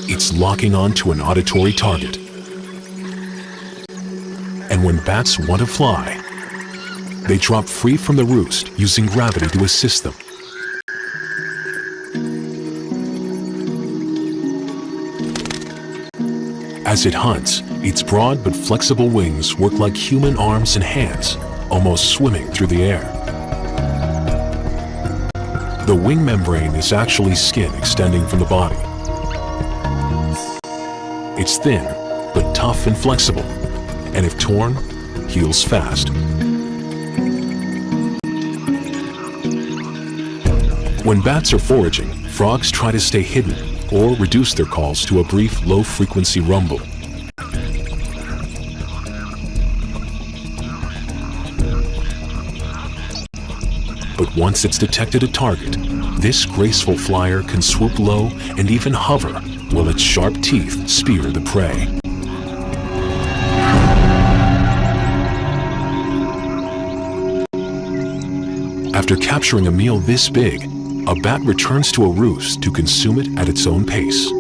it's locking onto an auditory target. And when bats want to fly, they drop free from the roost using gravity to assist them. As it hunts, its broad but flexible wings work like human arms and hands, almost swimming through the air. The wing membrane is actually skin extending from the body. It's thin, but tough and flexible, and if torn, heals fast. When bats are foraging, frogs try to stay hidden or reduce their calls to a brief low-frequency rumble. But once it's detected a target, this graceful flyer can swoop low and even hover while its sharp teeth spear the prey. After capturing a meal this big, a bat returns to a roost to consume it at its own pace.